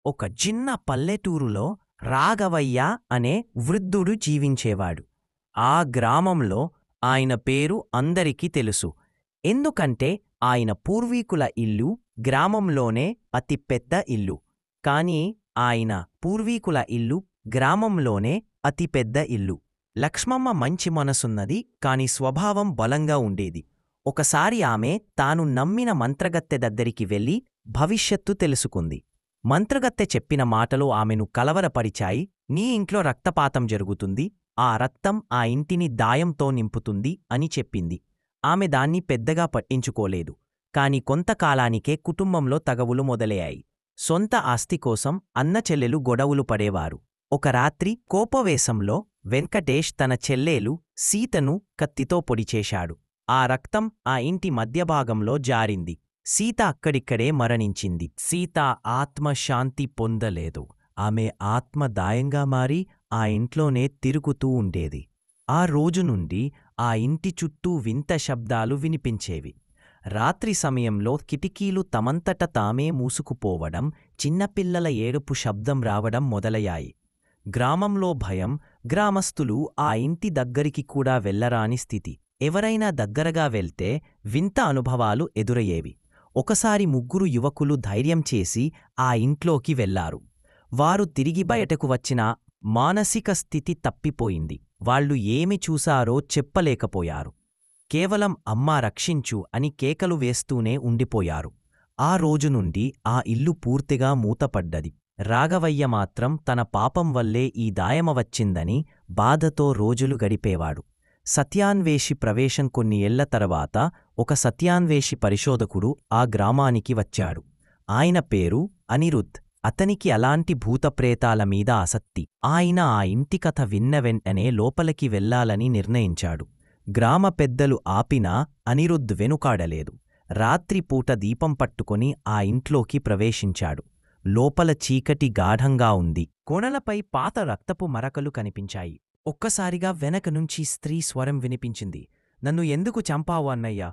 ఒక చిన్న పల్లెటూరులో రాఘవయ్య అనే వృద్ధుడు జీవించేవాడు. ఆ గ్రామంలో ఆయన పేరు అందరికీ తెలుసు. ఎందుకంటే ఆయన పూర్వీకుల ఇల్లు గ్రామంలోనే అతి పెద్ద ఇల్లు. కానీ ఆయన పూర్వీకుల ఇల్లు గ్రామంలోనే అతి పెద్ద ఇల్లు. లక్ష్మమ్మ మంచి మనసున్నది, కాని స్వభావం బలంగా ఉండేది. ఒకసారి ఆమె తాను నమ్మిన మంత్రగత్తె దగ్గరికి వెళ్లి భవిష్యత్తు తెలుసుకుంది. మంత్రగత్తె చెప్పిన మాటలు ఆమెను కలవరపరిచాయి. నీ ఇంట్లో రక్తపాతం జరుగుతుంది, ఆ రక్తం ఆ ఇంటిని దాయంతో నింపుతుంది అని చెప్పింది. ఆమె దాన్ని పెద్దగా పట్టించుకోలేదు. కాని కొంతకాలానికే కుటుంబంలో తగవులు మొదలయ్యాయి. సొంత ఆస్తి కోసం అన్నచెల్లెలు గొడవలు పడేవారు. ఒక రాత్రి కోపవేశంలో వెంకటేష్ తన చెల్లేలు సీతను కత్తితో పొడిచేశాడు. ఆ రక్తం ఆ ఇంటి మధ్యభాగంలో జారింది. సీత అక్కడిక్కడే మరణించింది. సీత ఆత్మ శాంతి పొందలేదు. ఆమె ఆత్మ దాయంగా మారి ఆ ఇంట్లోనే తిరుగుతూ ఉండేది. ఆ రోజు నుండి ఆ ఇంటి చుట్టూ వింత శబ్దాలు వినిపించేవి. రాత్రి సమయంలో కిటికీలు తమంతట తామే మూసుకుపోవడం, చిన్నపిల్లల ఏడుపు శబ్దం రావడం మొదలయ్యాయి. గ్రామంలో భయం. గ్రామస్తులు ఆ ఇంటి దగ్గరికి కూడా వెళ్లరాని స్థితి. ఎవరైనా దగ్గరగా వెళ్తే వింత అనుభవాలు ఎదురయ్యేవి. ఒకసారి 3 యువకులు ధైర్యం చేసి ఆ ఇంట్లోకి వెళ్లారు. వారు తిరిగి బయటకు వచ్చినా మానసిక స్థితి తప్పిపోయింది. వాళ్లు ఏమి చూశారో చెప్పలేకపోయారు. కేవలం అమ్మా రక్షించు అని కేకలు వేస్తూనే ఉండిపోయారు. ఆ రోజు నుండి ఆ ఇల్లు పూర్తిగా మూతపడ్డది. రాఘవయ్య మాత్రం తన పాపం వల్లే ఈ దాయమ వచ్చిందని బాధతో రోజులు గడిపేవాడు. సత్యాన్వేషి ప్రవేశం కొన్ని ఏళ్ల తర్వాత ఒక సత్యాన్వేషి పరిశోధకుడు ఆ గ్రామానికి వచ్చాడు. ఆయన పేరు అనిరుద్ధ్. అతనికి అలాంటి భూతప్రేతాల మీద ఆసక్తి. ఆయన ఆ ఇంటి కథ విన్న వెంటనే లోపలికి వెళ్లాలని నిర్ణయించాడు. గ్రామ పెద్దలు ఆపినా అనిరుద్ధ్ వెనుకాడలేదు. రాత్రిపూట దీపం పట్టుకొని ఆ ఇంట్లోకి ప్రవేశించాడు. లోపల చీకటి గాఢంగా ఉంది. కోణలపై పాత రక్తపు మరకలు కనిపించాయి. ఒక్కసారిగా వెనక నుంచి స్త్రీ స్వరం వినిపించింది. నన్ను ఎందుకు చంపావు అన్నయ్యా?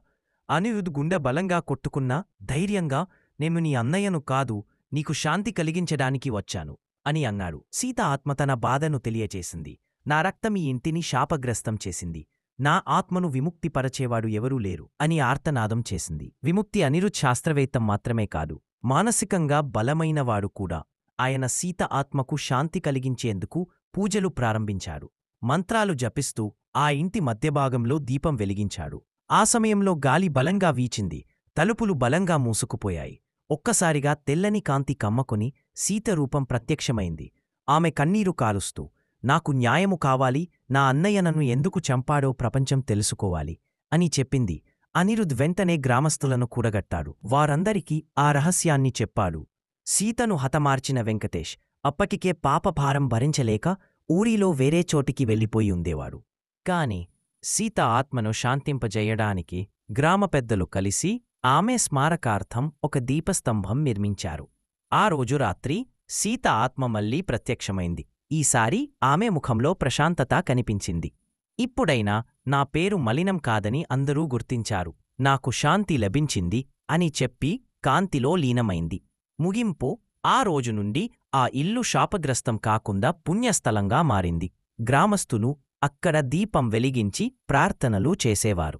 అనిరుద్ధ్ గుండె బలంగా కొట్టుకున్నా ధైర్యంగా, నేను నీ అన్నయ్యను కాదు, నీకు శాంతి కలిగించడానికి వచ్చాను అని అన్నాడు. సీత ఆత్మ తన బాధను తెలియచేసింది. నా రక్తం ఈ ఇంటిని శాపగ్రస్తం చేసింది. నా ఆత్మను విముక్తిపరచేవాడు ఎవరూ లేరు అని ఆర్తనాదం చేసింది. విముక్తి అనిరుద్ధ్ శాస్త్రవేత్తం మాత్రమే కాదు, మానసికంగా బలమైనవాడు కూడా. ఆయన సీత ఆత్మకు శాంతి కలిగించేందుకు పూజలు ప్రారంభించాడు. మంత్రాలు జపిస్తూ ఆ ఇంటి మధ్యభాగంలో దీపం వెలిగించాడు. ఆ సమయంలో గాలి బలంగా వీచింది. తలుపులు బలంగా మూసుకుపోయాయి. ఒక్కసారిగా తెల్లని కాంతి కమ్మకొని సీత రూపం ప్రత్యక్షమైంది. ఆమె కన్నీరు కాలుస్తూ, నాకు న్యాయము కావాలి, నా అన్నయ్య నన్ను ఎందుకు చంపాడో ప్రపంచం తెలుసుకోవాలి అని చెప్పింది. అనిరుద్ధ్ వెంటనే గ్రామస్తులను కూడగట్టాడు. వారందరికీ ఆ రహస్యాన్ని చెప్పాడు. సీతను హతమార్చిన వెంకటేష్ అప్పటికే పాపభారం భరించలేక ఊరిలో వేరే చోటికి వెళ్ళిపోయి ఉండేవాడు. కాని సీత ఆత్మను శాంతింపజేయడానికి గ్రామ పెద్దలు కలిసి ఆమె స్మారకార్థం ఒక దీపస్తంభం నిర్మించారు. ఆ రోజు రాత్రి సీత ఆత్మ మళ్లీ ప్రత్యక్షమైంది. ఈసారి ఆమె ముఖంలో ప్రశాంతత కనిపించింది. ఇప్పుడైనా నా పేరు మలినం కాదని అందరూ గుర్తించారు. నాకు శాంతి లభించింది అని చెప్పి కాంతిలో లీనమైంది. ముగింపు: ఆ రోజు నుండి ఆ ఇల్లు శాపగ్రస్తం కాకుండా పుణ్యస్థలంగా మారింది. గ్రామస్తులు అక్కడ దీపం వెలిగించి ప్రార్థనలు చేసేవారు.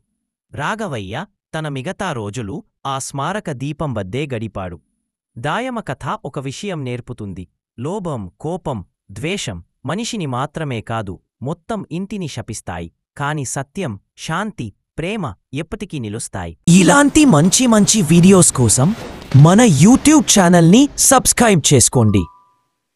రాఘవయ్య తన మిగతా రోజులు ఆ స్మారక దీపం వద్దే గడిపాడు. దాయమ కథ ఒక విషయం నేర్పుతుంది. లోభం, కోపం, ద్వేషం మనిషిని మాత్రమే కాదు, మొత్తం ఇంటిని శపిస్తాయి. కాని సత్యం, శాంతి, ప్రేమ ఎప్పటికీ నిలుస్తాయి. ఇలాంటి మంచి మంచి వీడియోస్ కోసం మన యూట్యూబ్ ఛానల్ని సబ్స్క్రైబ్ చేసుకోండి.